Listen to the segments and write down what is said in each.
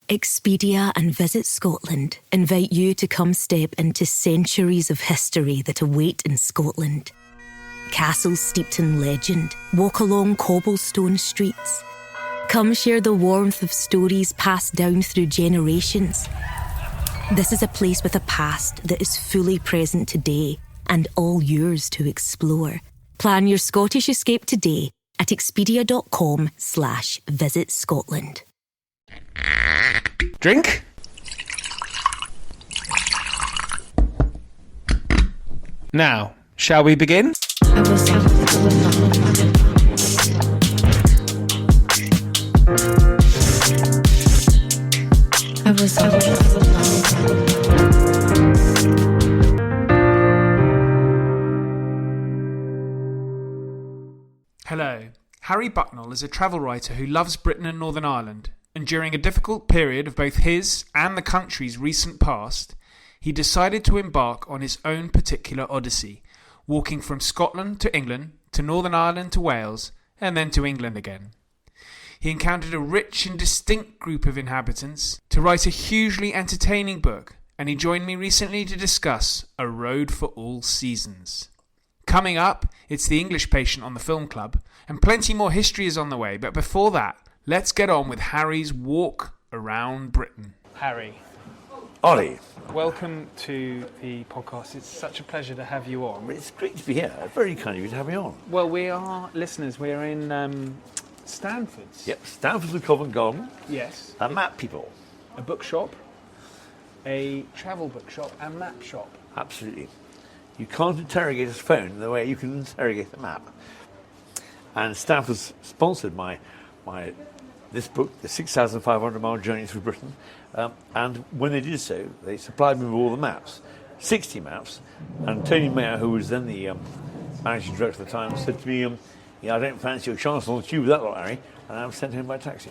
Expedia and Visit Scotland invite you to come step into centuries of history that await in Scotland. Castles steeped in legend walk along cobblestone streets. Come share the warmth of stories passed down through generations. This is a place with a past that is fully present today and all yours to explore. Plan your Scottish escape today at expedia.com/Visit Scotland. Drink? Now, shall we begin? Hello, Harry Bucknall is a travel writer who loves Britain and Northern Ireland, and during a difficult period of both his and the country's recent past, he decided to embark on his own particular odyssey, walking from Scotland to England, to Northern Ireland to Wales, and then to England again. He encountered a rich and distinct group of inhabitants to write a hugely entertaining book, and he joined me recently to discuss A Road for All Seasons. Coming up, it's The English Patient on the Film Club, and plenty more history is on the way, but before that, let's get on with Harry's walk around Britain. Harry. Ollie. Welcome to the podcast. It's such a pleasure to have you on. It's great to be here. Very kind of you to have me on. Well, we are listeners. We're in Stanford's. Yep, Stanford's the Covent Garden. Yes. A map people. A bookshop, a travel bookshop, and map shop. Absolutely. You can't interrogate a phone the way you can interrogate a map. And Stanford's sponsored this book, The 6,500 Mile Journey Through Britain. And when they did so, they supplied me with all the maps, 60 maps. And Tony Mayer, who was then the managing director at the time, said to me, I don't fancy your chance on the tube with that lot, Harry. And I was sent home by taxi.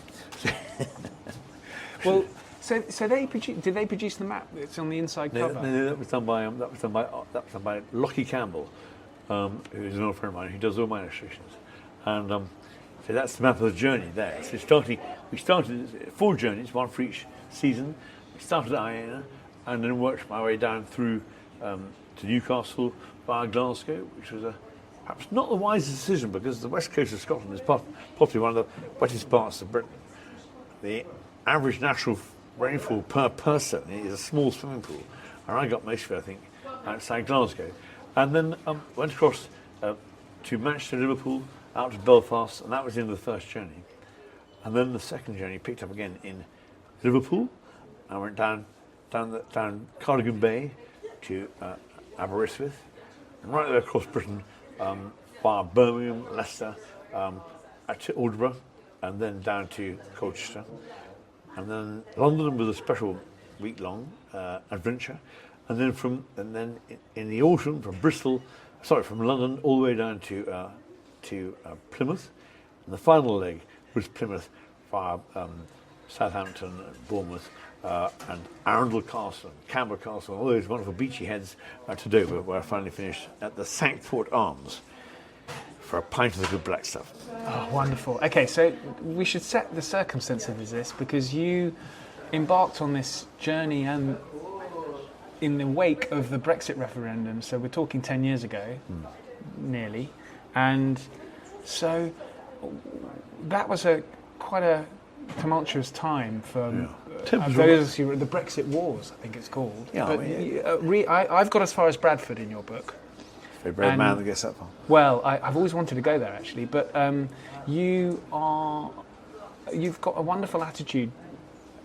Well, so did they produce the map that's on the inside cover? No, that was done by Lockie Campbell, who is an old friend of mine who does all my illustrations. And so that's the map of the journey there. So we started 4 journeys, one for each season. We started at Iona and then worked my way down through to Newcastle via Glasgow, which was perhaps not the wisest decision because the west coast of Scotland is possibly one of the wettest parts of Britain. The average natural rainfall per person is a small swimming pool, and I got most of it, I think, outside Glasgow. And then went across to Manchester, Liverpool, out to Belfast, and that was the end of the first journey. And then the second journey picked up again in Liverpool. I went down Cardigan Bay to Aberystwyth, and right there across Britain via Birmingham, Leicester, to Aldeburgh, and then down to Colchester. And then London was a special week-long adventure, and then in the autumn from London all the way down to Plymouth, and the final leg was Plymouth via Southampton, and Bournemouth, and Arundel Castle, and Camber Castle, and all those wonderful beachy heads to Dover, where I finally finished at the Cinque Port Arms for a pint of the good black stuff. Oh, wonderful. Okay, so we should set the circumstances of this because you embarked on this journey and in the wake of the Brexit referendum, so we're talking 10 years ago, nearly, and so that was quite a tumultuous time for those who were the Brexit Wars, I think it's called. Yeah, but I've got as far as Bradford in your book. Very brave man that gets that far. Well, I've always wanted to go there actually, but you've got a wonderful attitude.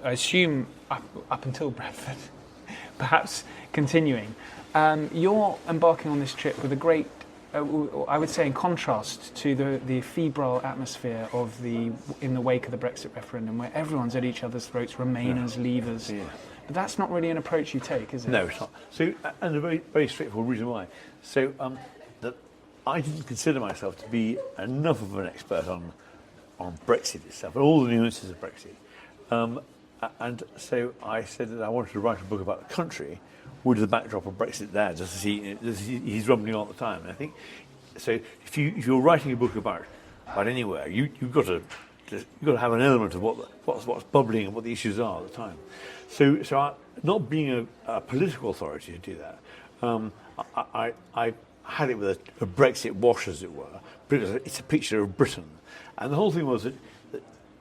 I assume up until Bradford, perhaps continuing. You're embarking on this trip with a great, I would say, in contrast to the febrile atmosphere of in the wake of the Brexit referendum, where everyone's at each other's throats, Remainers, Leavers. Yeah. But that's not really an approach you take, is it? No, it's not. So, and a very, very straightforward reason why. So, that I didn't consider myself to be enough of an expert on Brexit itself, and all the nuances of Brexit. And so I said that I wanted to write a book about the country with the backdrop of Brexit there, just to see he's rumbling all the time. And I think so. If you're writing a book about anywhere, you've got to you've got to have an element of what's bubbling and what the issues are at the time. So not being a political authority to do that, I had it with a Brexit wash, as it were. It's a picture of Britain, and the whole thing was that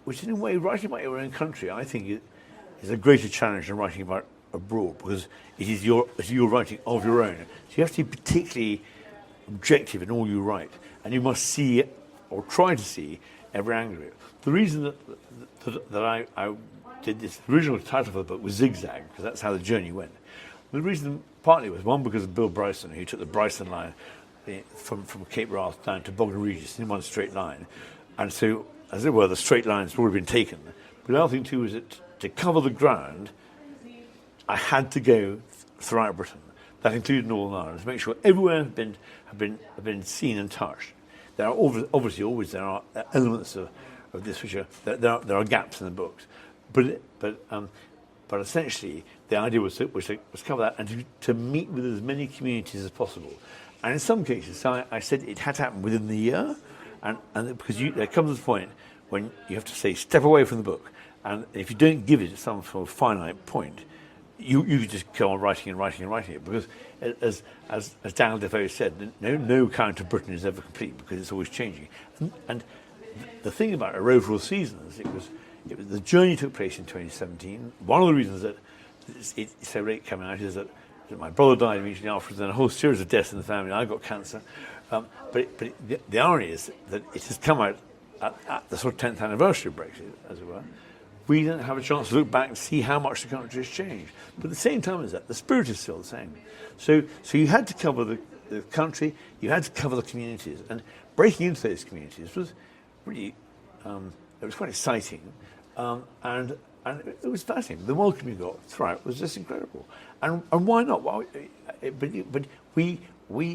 which in a way, writing about your own country, I think is a greater challenge than writing about abroad, because it's your writing of your own. So you have to be particularly objective in all you write, and you must see, or try to see, every angle of it. The reason that I did this, the original title for the book was Zigzag, because that's how the journey went. The reason partly was, one, because of Bill Bryson, who took the Bryson line from Cape Wrath down to Bognor Regis in one straight line. And so, as it were, the straight lines had already been taken. But the other thing, too, was that to cover the ground, I had to go throughout Britain. That included Northern Ireland, to make sure everywhere had been seen and touched. There are obviously always elements of this which there are gaps in the books, but essentially the idea was to cover that and to meet with as many communities as possible. And in some cases, I said it had to happen within the year, and because there comes a point when you have to say step away from the book, and if you don't give it some sort of finite point, you just go on writing it, because as Daniel Defoe said, no account of Britain is ever complete because it's always changing. And the thing about A Row for All Seasons, it was the journey took place in 2017. One of the reasons that it's so late coming out is that my brother died immediately afterwards, and a whole series of deaths in the family. I got cancer, but the irony is that it has come out at the sort of 10th anniversary of Brexit, as it were. We don't have a chance to look back and see how much the country has changed. But at the same time as that, the spirit is still the same. So you had to cover the country, you had to cover the communities, and breaking into those communities was really, it was quite exciting, and it was fascinating. The welcome you got throughout was just incredible. And why not? But we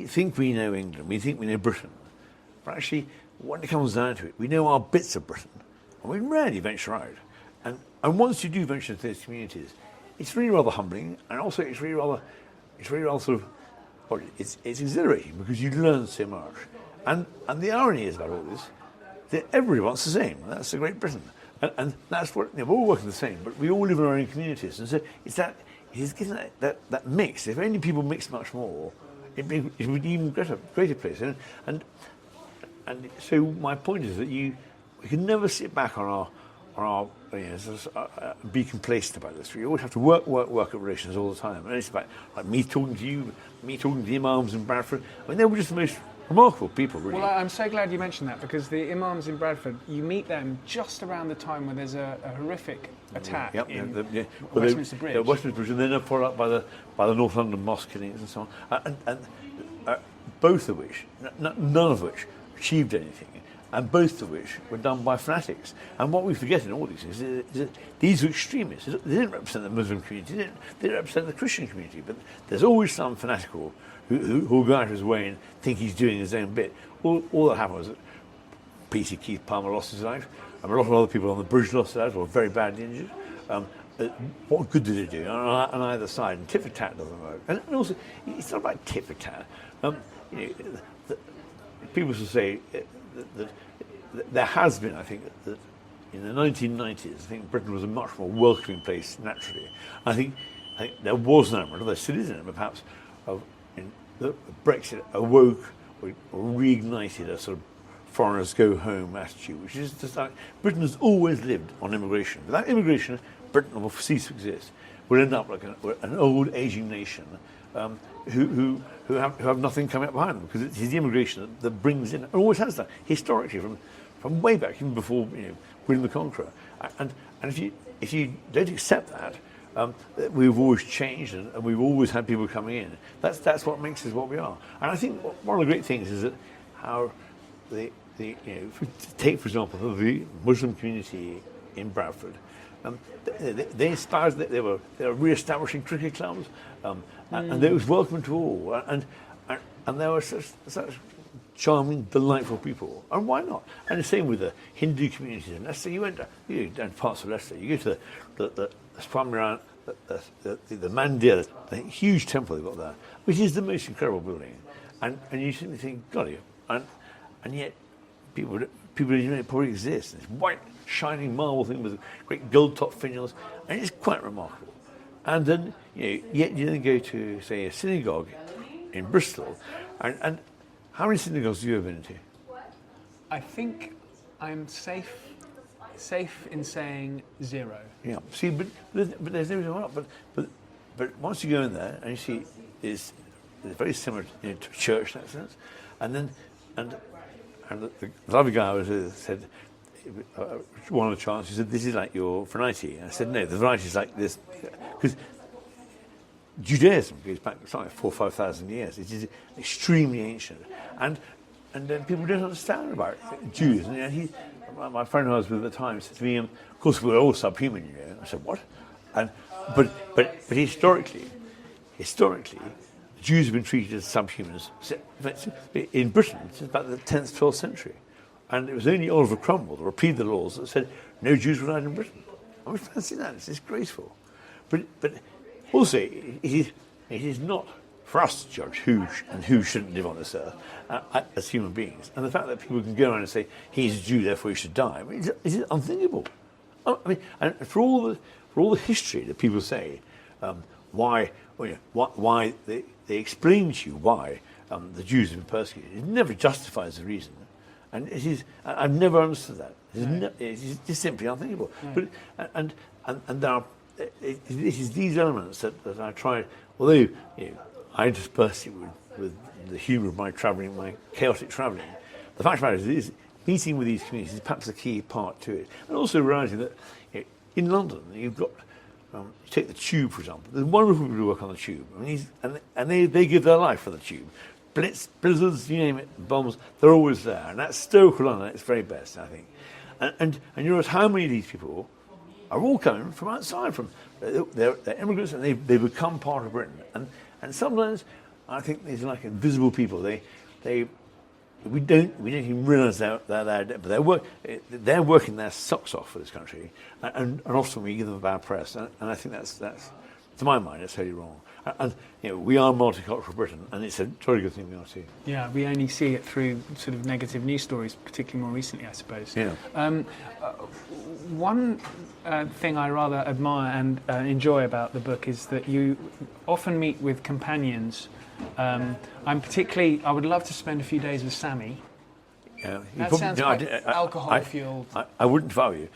think we know England, we think we know Britain, but actually, when it comes down to it, we know our bits of Britain, and we rarely venture out. And once you do venture into those communities, it's really rather humbling, and also it's really rather sort of, well, it's exhilarating because you learn so much. And the irony is about all this that everybody wants the same. That's the Great Britain, and that's what we're all working the same, but we all live in our own communities, and so it's getting that mix. If only people mix much more, it would be an even greater place. And so my point is that we can never sit back on our be complacent about this. We always have to work at relations all the time. And it's about like me talking to you, me talking to the imams in Bradford. I mean, they were just the most remarkable people, really. Well, I'm so glad you mentioned that, because the imams in Bradford, you meet them just around the time when there's a horrific attack in Westminster Bridge. Westminster Bridge, and then they're followed up by the North London mosque killings and so on. And both of which, none of which achieved anything, and both of which were done by fanatics. And what we forget in all these things is that these were extremists. They didn't represent the Muslim community, they didn't represent the Christian community, but there's always some fanatical who will go out of his way and think he's doing his own bit. All that happened was that P.C. Keith Palmer lost his life, and a lot of other people on the bridge lost their lives or were very badly injured. What good did it do on either side? And tit for tat doesn't work. And also, it's not about tit for tat. People should say that there has been, I think, that in the 1990s, I think Britain was a much more welcoming place naturally. I think there was an element, there still is an element, perhaps, of that Brexit awoke or reignited a sort of foreigners go home attitude, which is just like Britain has always lived on immigration. Without immigration, Britain will cease to exist. We'll end up like an old aging nation who have nothing coming up behind them, because it's the immigration that brings in, and always has that historically from way back, even before William the Conqueror. And if you don't accept that, we've always changed, and we've always had people coming in. That's what makes us what we are. And I think one of the great things is that how take for example the Muslim community in Bradford. They inspired. They were re-establishing cricket clubs, and they was welcome to all. And they were such charming, delightful people. And why not? And the same with the Hindu communities in Leicester. You went down parts of Leicester. You go to the Swami, the Mandir, the huge temple they've got there, which is the most incredible building. And you simply think, golly, and yet people didn't know it probably exists. It's white shining marble thing with great gold-top finials, and it's quite remarkable. And then, yet you then go to, say, a synagogue in Bristol, and how many synagogues have you ever been to? I think I'm safe in saying 0. Yeah. See, but there's no reason why not. But once you go in there and you see it's very similar to a church in that sense, and the lovely guy was said one of the chants, he said, "This is like your variety." And I said, "No, the variety is like this," because Judaism goes back something like 4,000 or 5,000 years. It is extremely ancient, and then people don't understand about it. Jews. And my friend who I was with at the time said to me, "Of course, we're all subhuman." I said, "What?" And but historically, Jews have been treated as subhumans in Britain since about the 10th, 12th century. And it was only Oliver Cromwell that repealed the laws that said no Jews were allowed in Britain. I mean, fancy that, it's disgraceful. But also, it is not for us to judge who shouldn't live on this earth as human beings. And the fact that people can go around and say, he's a Jew, therefore he should die, I mean, is it unthinkable? I mean, and for all the history that people say, why they explain to you why the Jews have been persecuted, it never justifies the reason. And it is, I've never understood that. It's just simply unthinkable. No. But and there are it is these elements that I try. Although I intersperse it with the humour of my travelling, my chaotic travelling. The fact of the matter is meeting with these communities is perhaps the key part to it, and also realising that in London you've got. You take the Tube, for example. There's wonderful people who work on the Tube. I mean, and they give their life for the Tube. Blizzards, you name it, bombs, they're always there. And that's stoical London at its very best, I think. And you notice how many of these people are all coming from outside. They're immigrants, and they become part of Britain. And sometimes I think these are like invisible people. We don't even realise they're there, but they're working their socks off for this country, and often we give them a bad press, and I think that's to my mind it's totally wrong. And we are multicultural Britain, and it's a jolly good thing we are too. Yeah, we only see it through sort of negative news stories, particularly more recently, I suppose. Yeah. One thing I rather admire and enjoy about the book is that you often meet with companions. I would love to spend a few days with Sammy. Yeah, that sounds quite alcohol-fueled. I wouldn't vow you.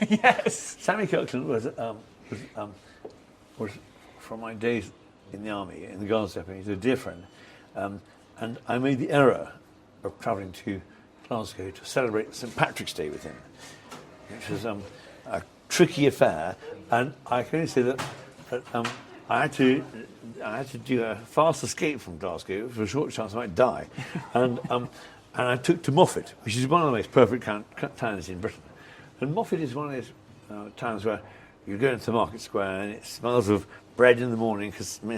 Yes. Sammy Kirkland was from my days in the army, in the Guards Depot. He's a dear friend. And I made the error of travelling to Glasgow to celebrate St Patrick's Day with him, which was a tricky affair. And I can only say that I had to do a fast escape from Glasgow for a short chance I might die, and I took to Moffat, which is one of the most perfect towns in Britain. And Moffat is one of those towns where you go into the market square and it smells of bread in the morning because and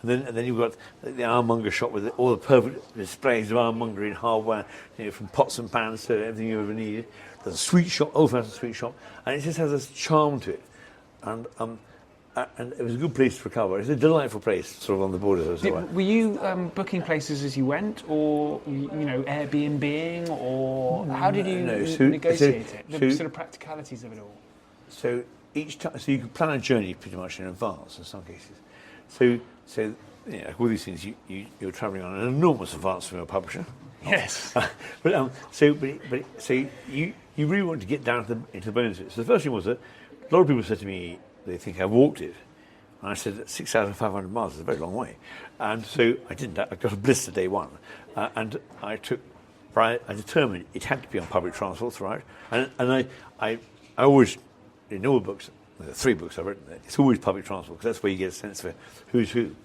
then you've got the ironmonger shop with all the perfect displays of ironmongery and hardware, from pots and pans to everything you ever need. There's a sweet shop, old-fashioned sweet shop, and it just has this charm to it, and it was a good place to recover. It's a delightful place, sort of on the border. Were you booking places as you went, or Airbnb-ing, or how did you negotiate it? The sort of practicalities of it all. So each time, so you can plan a journey pretty much in advance in some cases. So all these things you're travelling on an enormous advance from your publisher. Yes. So you really want to get down into the bones of it. So the first thing was that a lot of people said to me, they think I walked it. And I said, 6,500 miles is a very long way. And so I didn't. I got a blister day one. And I determined it had to be on public transport throughout. And I always, in all books, there are 3 books I've written there, it's always public transport, because that's where you get a sense for who's who.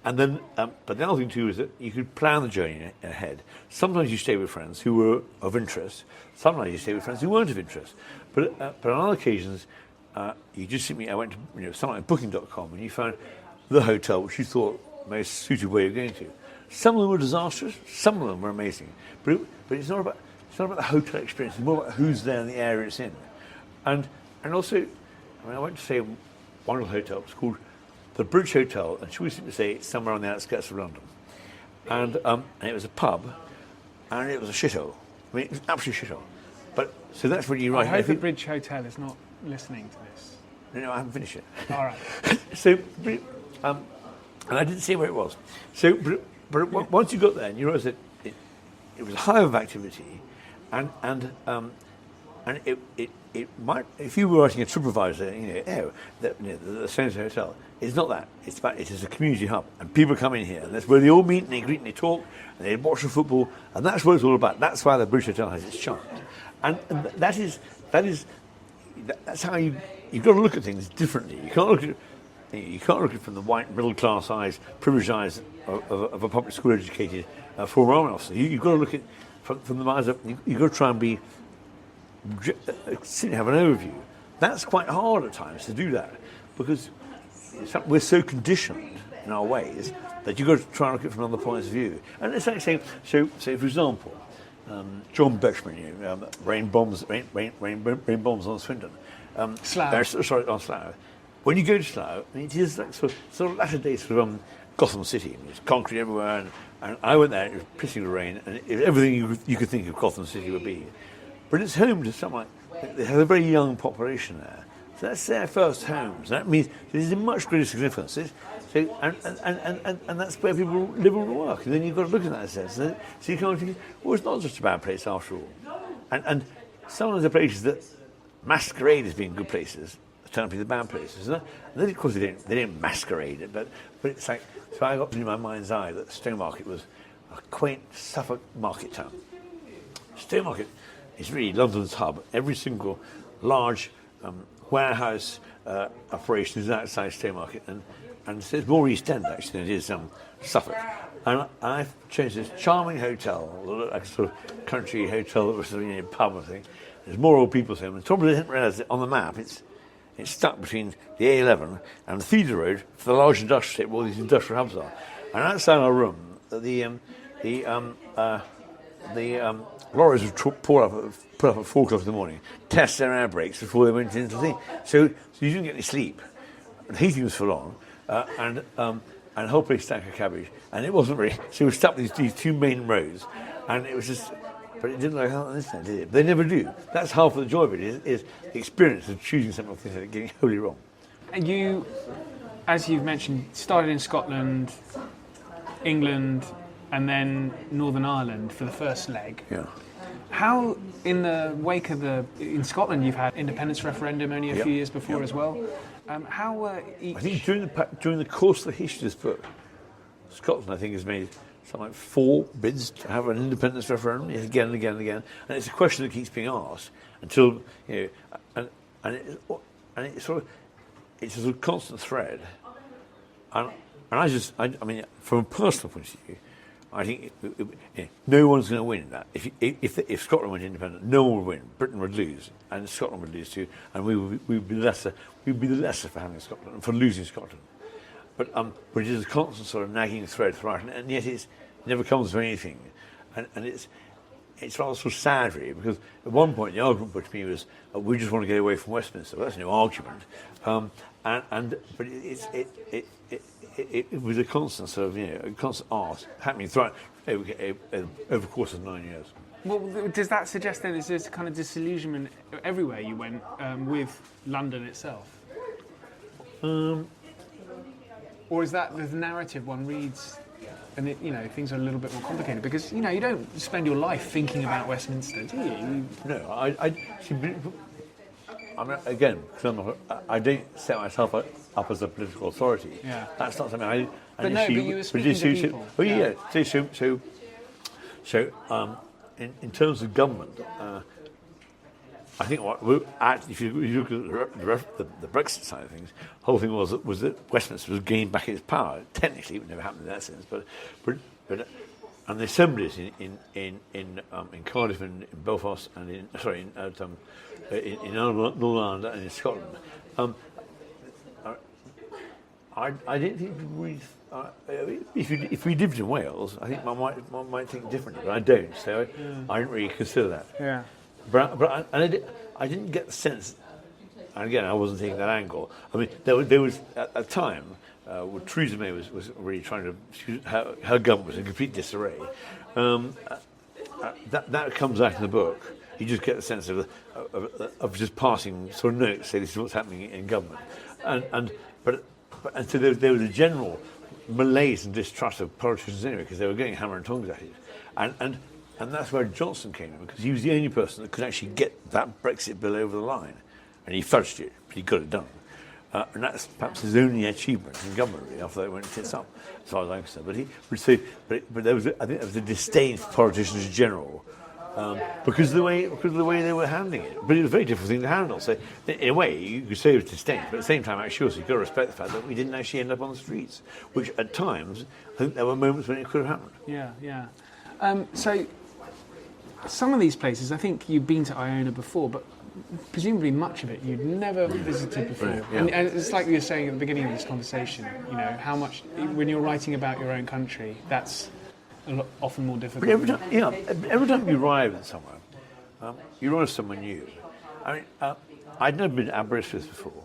And then, but the other thing too is that you could plan the journey ahead. Sometimes you stay with friends who were of interest. Sometimes you stay with friends who weren't of interest. But on other occasions, you just simply, I went to something like Booking.com, and you found the hotel which you thought most suited where you're going to. Some of them were disastrous, some of them were amazing. But it's not about the hotel experience. It's more about who's there in the area it's in. And also, I went to stay in one little hotel. It's called the Bridge Hotel, and she was to say it's somewhere on the outskirts of London. And it was a pub, and it was a shithole. I mean, it was an absolute shithole. But so that's when you write. I hope the Bridge Hotel is not listening to this. No, I haven't finished it. All right. So, and I didn't see where it was. So, but once you got there, and you realised that it was a hive of activity, and it might, if you were writing a TripAdvisor, the Centre Hotel, it's not that. It is a community hub, and people come in here, and that's where they all meet and they greet and they talk, and they watch the football, and that's what it's all about. That's why the British Hotel has its charm, and that's how you've got to look at things differently. You can't look at it from the white middle class eyes, privileged eyes of a public school educated former army officer. You've got to look at from the eyes of. You've got to try and be. Have an overview. That's quite hard at times to do that because we're so conditioned in our ways that you've got to try and look at it from other points of view. And it's like saying, so for example, John Betchman, rain bombs on Swindon. Slough. On Slough. When you go to Slough, it is like sort of latter days of Gotham City. There's concrete everywhere, and I went there. It was pissing with rain, and everything you could think of Gotham City would be. But it's home to something like, they have a very young population there. So that's their first homes. That means there's a much greater significance. And that's where people live and work. And then you've got to look at that in a sense. So you can't think, well, it's not just a bad place after all. And some of the places that masquerade as being good places turn out to be the bad places. And then, of course, they didn't masquerade it, but it's like, so I got in my mind's eye that Stowmarket was a quaint Suffolk market town. Stowmarket is really London's hub. Every single large warehouse operation is outside Stowmarket, and so it's more East End actually than it is Suffolk. And I've changed this charming hotel, like a sort of country hotel that was a pub and thing. There's more old people's home. And probably didn't realise that on the map it's stuck between the A11 and the feeder road for the large industrial estate where all these industrial hubs are. And outside our room, the lorries would put up at 4 o'clock in the morning, test their air brakes before they went into the thing. So you didn't get any sleep. The heating was full on, and the whole place stank of cabbage. And it wasn't really. So we were stuck with these two main roads, and it was just. But it didn't like how this did it? They never do. That's half of the joy of it. Is the experience of choosing something and getting wholly wrong. And you, as you've mentioned, started in Scotland, England, and then Northern Ireland for the first leg. Yeah. How, in the wake of in Scotland, you've had independence referendum only a few years before as well. How were each? I think during the course of the history of this book, Scotland, I think, has made something like 4 bids to have an independence referendum again and again and again, and it's a question that keeps being asked until and it's sort of constant thread. And I mean, from a personal point of view, I think no one's going to win that. If Scotland went independent, no one would win. Britain would lose, and Scotland would lose too, and we'd be the lesser for having Scotland and for losing Scotland. But it is a constant sort of nagging thread throughout, and yet it never comes to anything, and it's rather sort of sad really, because at one point the argument put to me was we just want to get away from Westminster. Well, that's no argument, but it was a constant sort of a constant art happening throughout over the course of 9 years. Well, does that suggest then there's a kind of disillusionment everywhere you went with London itself? Or is that the narrative one reads, and things are a little bit more complicated? Because you don't spend your life thinking about Westminster, do you? No, I mean, again, because I don't set myself up as a political authority. Yeah. That's not something I. But you were speaking to people. Oh yeah. So in terms of government, I think if you look at the Brexit side of things, the whole thing was that Westminster was gaining back its power. Technically, it would never happen in that sense, but and the assemblies in Cardiff and in Belfast and in Northern Ireland and in Scotland, I don't think we. If we lived in Wales, I think one might think differently, but I don't. So I didn't really consider that. Yeah. But I didn't get the sense, and again, I wasn't taking that angle. I mean, there was at a time when Theresa May was really trying to, her government was in complete disarray. That comes out in the book, You just get the sense of just passing sort of notes, say this is what's happening in government, and so there was a general malaise and distrust of politicians anyway, because they were getting hammer and tongs at it, and that's where Johnson came in, because he was the only person that could actually get that Brexit bill over the line, and he fudged it, but he got it done. And that's perhaps his only achievement in government, really, after that went tits up, as far as I'm concerned. But there was, I think, there was a disdain for politicians in general, because of the way they were handling it. But it was a very difficult thing to handle. So in a way, you could say it was disdain, but at the same time, actually, also you've got to respect the fact that we didn't actually end up on the streets, which at times I think there were moments when it could have happened. Yeah. So some of these places, I think you've been to Iona before, but presumably much of it you'd never visited before. Yeah. And it's like you were saying at the beginning of this conversation, how much, when you're writing about your own country, that's often more difficult. But every time you arrive in somewhere, you arrive somewhere new. I mean, I'd never been to Aberystwyth before.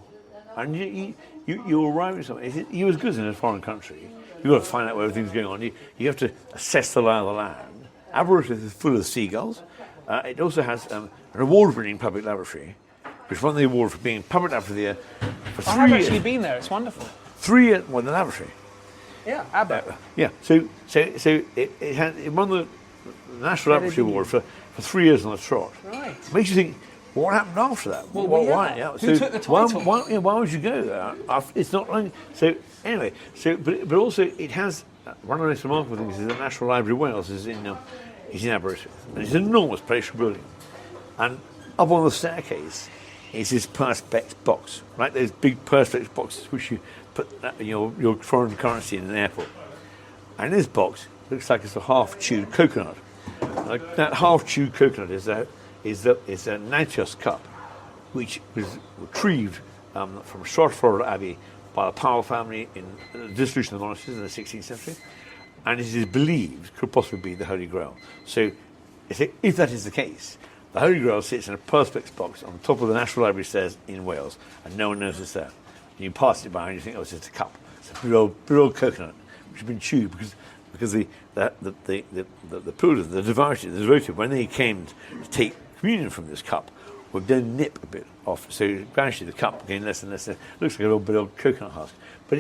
And you arrive in somewhere, you're as good as in a foreign country. You've got to find out where everything's going on. You have to assess the lie of the land. Aberystwyth is full of seagulls. It also has an award-winning public laboratory, which won the award for being public laboratory of the year for 3 years. I've actually been there. It's wonderful. 3 years won the laboratory. Yeah, Aber. Yeah. So it won the National Laboratory Award for 3 years on the trot. Right. Makes you think, what happened after that? Well, why? yeah. Who took the title? Why would you go there? It's not long. So anyway. But also it has one of the most remarkable things is the National Library of Wales is in Aberystwyth, and it's an enormous palatial building. And up on the staircase is this perspex box, right? Those big perspex boxes which you put your foreign currency in an airport. And this box looks like it's a half-chewed coconut. Like that half-chewed coconut is a Nantios cup, which was retrieved from Stratford Abbey by the Powell family in the dissolution of the monasteries in the 16th century, and it is believed could possibly be the Holy Grail. So, if that is the case, the Holy Grail sits in a perspex box on the top of the National Library stairs in Wales, and no one knows it's there. And you pass it by and you think, oh, it's just a cup. It's a big old coconut, which has been chewed because the pilgrims, the devoted, when they came to take communion from this cup, would then nip a bit off. So gradually the cup became less and less. It looks like a bit of coconut husk. But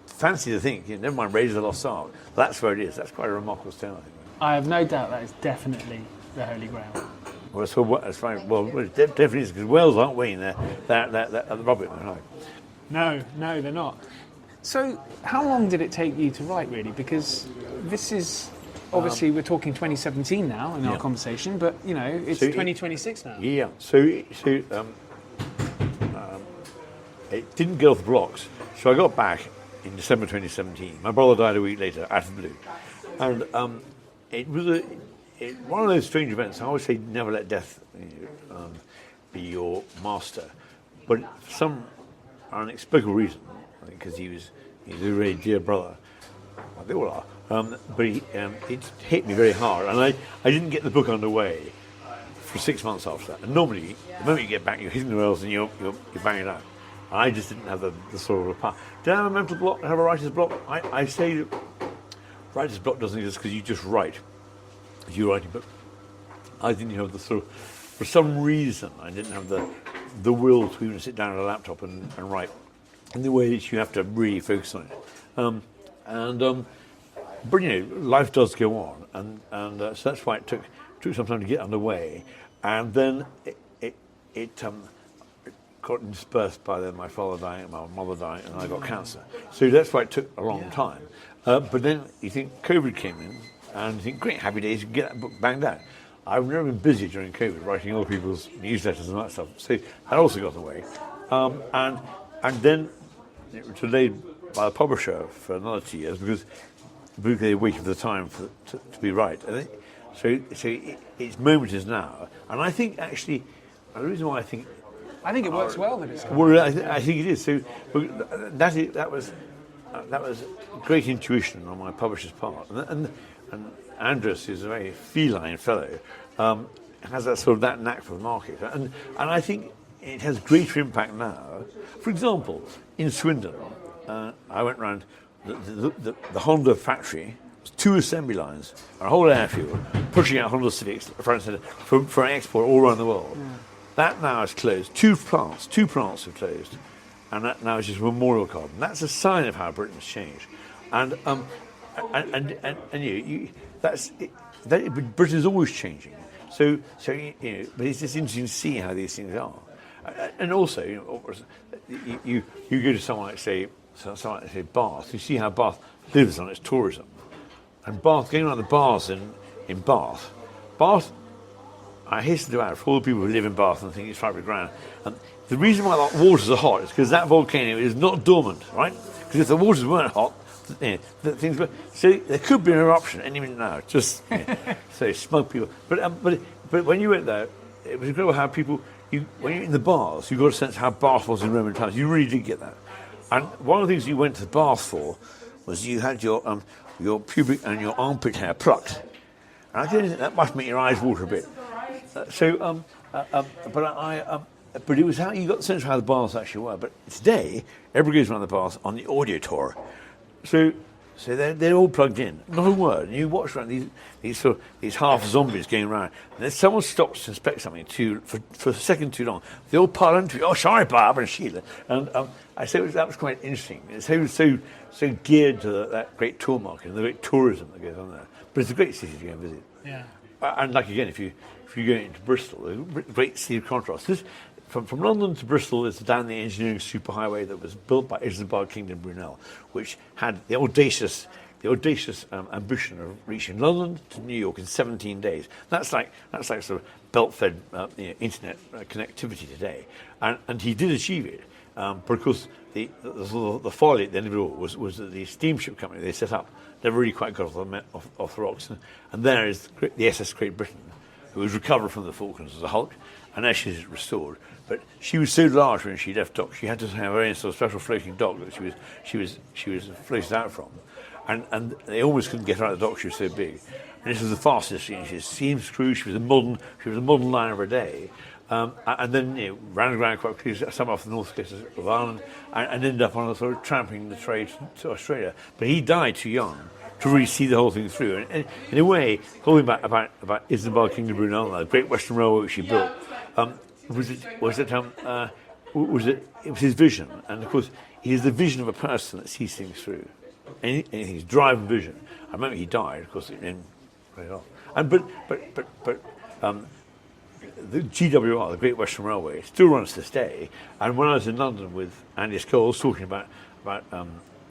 fancy to think, never mind Raiders of the Lost Ark, that's where it is. That's quite a remarkable stone, I think. I have no doubt that is definitely the Holy Grail. Well, that's fine. Well, it definitely is, because Wales aren't winning there at the Robert. No, they're not. So how long did it take you to write, really? Because this is, obviously, we're talking 2017 now in our conversation, but, it's 2026 now. Yeah, so it didn't get off the blocks. So I got back in December 2017. My brother died a week later, out of the blue. And it was one of those strange events. I always say never let death be your master. But for some unexplicable reason, because he's a very dear brother, they all are, but it hit me very hard. And I didn't get the book underway for 6 months after that. And normally, the moment you get back, you're hitting the rails and you're banging it out. And I just didn't have the sort of power. Did I have a mental block? Have a writer's block? I say that writer's block doesn't exist because you just write. You're writing, but I didn't have the sort of, for some reason, I didn't have the will to even sit down at a laptop and write in the way that you have to really focus on it. But life does go on, and so that's why it took some time to get underway, and then it got dispersed by then my father dying, my mother dying, and I got cancer. So that's why it took a long time. But then you think COVID came in, and you think, great, happy days, you can get that book banged out. I've never been busy during COVID writing other people's newsletters and that stuff. So that also got away. And then it was delayed by the publisher for another 2 years because the book they waited for the time to be right. So its moment is now. And I think actually, the reason why I think it works well that it's well, I think it is. So that was great intuition on my publisher's part, and Andrus is a very feline fellow, has that knack for the market, and I think it has greater impact now. For example, in Swindon, I went round the Honda factory, 2 assembly lines, and a whole airfield, pushing out Honda Civics for export all around the world. Yeah. That now is closed. 2 plants have closed, and that now is just a memorial garden. That's a sign of how Britain's changed. And Britain is always changing. So but it's just interesting to see how these things are. And also, you go to someone like say Bath. You see how Bath lives on its tourism, and Bath, going around the bars in Bath. I hasten to add, for all the people who live in Bath and think it's 5 grand, and the reason why the waters are hot is because that volcano is not dormant, right? Because if the waters weren't hot, so there could be an eruption any minute now. Just so smoke people. But when you went there, it was incredible how people. When you're in the baths, you got a sense of how Bath was in Roman times. You really did get that. And one of the things you went to the bath for was you had your pubic and your armpit hair plucked. And I think that must make your eyes water a bit. But it was how you got the sense of how the baths actually were. But today, everybody goes around the baths on the audio tour. So they're all plugged in, not a word. And you watch around these half zombies going around, and then someone stops to inspect something for a second too long. They all pile into it. Oh, sorry, Bob and Sheila. And I say that was quite interesting. It's so geared to that great tour market and the great tourism that goes on there. But it's a great city to go and visit. Yeah. And like again, if you go into Bristol, a great city of contrast. From London to Bristol is down the engineering superhighway that was built by Isambard Kingdom Brunel, which had the audacious ambition of reaching London to New York in 17 days. That's like sort of belt-fed internet connectivity today, and he did achieve it. But of course, the folly at the end of it all was that the steamship company they set up never really quite got off the rocks. And there is the SS Great Britain, who was recovered from the Falklands as a hulk, and now she's restored. But she was so large when she left dock, she had to have her own sort of special floating dock that she was floated out from, and they almost couldn't get her out of the dock. She was so big. And this was the fastest. She was steam screw. She was a modern liner of her day. And then ran around quite quickly, some off the north coast of Ireland, and ended up on a sort of tramping the trade to Australia. But he died too young to really see the whole thing through. And in a way, talking about Isambard Kingdom Brunel, the Great Western Railway which he built, it was his vision. And of course, he has the vision of a person that sees things through. Anything's drive and vision. I remember he died, of course, in right off. But the GWR, the Great Western Railway, still runs to this day. And when I was in London with Andy Scholes talking about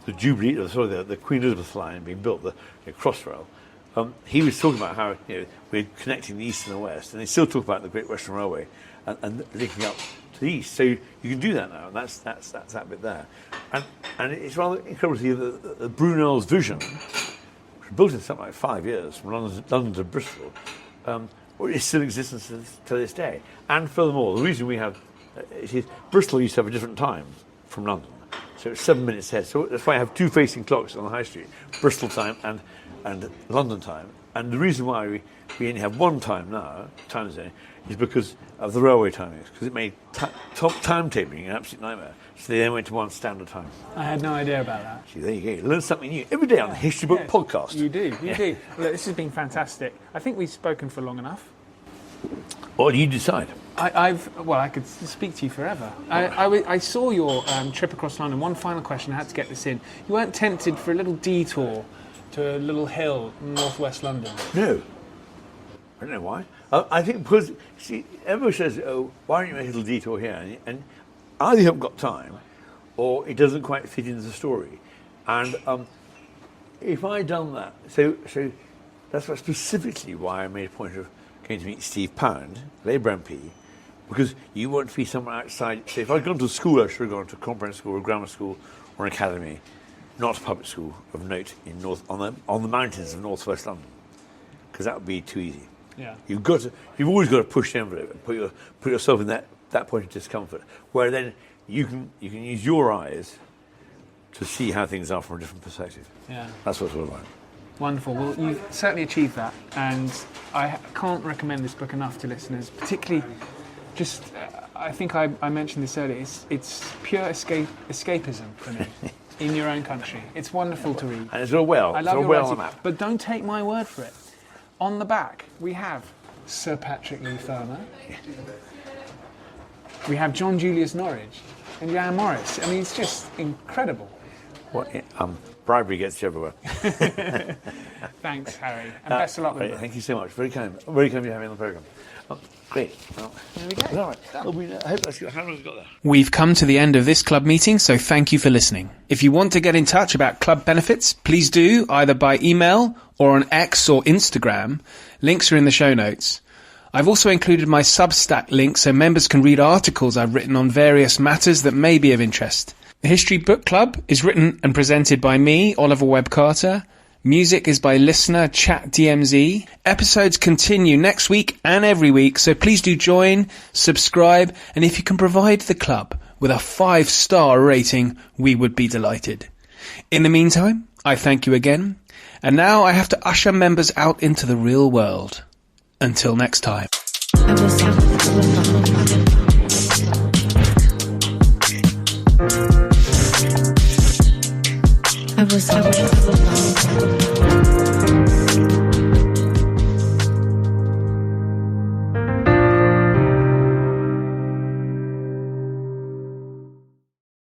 the Jubilee, the Queen Elizabeth line being built, the Crossrail, he was talking about how we're connecting the east and the west, and they still talk about the Great Western Railway and linking up to the east. So you can do that now, and that's that bit there. And it's rather incredible to see the Brunel's vision, which was built in something like 5 years from London to Bristol. It still exists to this day. And furthermore, the reason we have Bristol used to have a different time from London, so it's 7 minutes ahead. So that's why I have 2 facing clocks on the high street: Bristol time and London time. And the reason why we only have one time zone, is because of the railway timings, because it made timetabling an absolute nightmare. So they then went to one standard time. I had no idea about that. See, there you go. You learn something new every day on the History Book podcast. You do. Look, this has been fantastic. I think we've spoken for long enough. What do you decide? I could speak to you forever. I saw your trip across London. One final question, I had to get this in. You weren't tempted for a little detour to a little hill in northwest London? No. I don't know why. I think because, see, everyone says, oh, why don't you make a little detour here? And either you haven't got time, or it doesn't quite fit into the story. And if I'd done that, so that's specifically why I made a point of going to meet Steve Pound, Labour MP, because you want to be somewhere outside. So if I'd gone to school, I should have gone to a comprehensive school, or a grammar school, or an academy, not a public school of note on the mountains of northwest London, because that would be too easy. Yeah. You've always got to push the envelope and put yourself in that point of discomfort, where then you can use your eyes to see how things are from a different perspective. Yeah. That's what it's all about. Wonderful. Well, you've certainly achieved that, and I can't recommend this book enough to listeners, particularly I think I mentioned this earlier, it's pure escapism for me. in your own country. It's wonderful to read. And it's all well. I It's love all your well writing, on the map. but don't take my word for it. On the back, we have Sir Patrick Leigh Fermor. We have John Julius Norwich and Jan Morris. I mean, it's just incredible. Bribery gets you everywhere. Thanks, Harry, and best of luck with it. Thank you so much. Very kind. Very kind of you having me on the programme. Great. Well, There we go. all right. I hope that's good. How long has it got there? We've come to the end of this club meeting, so thank you for listening. If you want to get in touch about club benefits, please do, either by email or on X or Instagram. Links are in the show notes. I've also included my Substack link so members can read articles I've written on various matters that may be of interest. The History Book Club is written and presented by me, Oliver Webb-Carter. Music is by listener Chat DMZ. Episodes continue next week and every week, so please do join, subscribe, and if you can provide the club with a 5-star rating, we would be delighted. In the meantime, I thank you again, and now I have to usher members out into the real world. Until next time. I was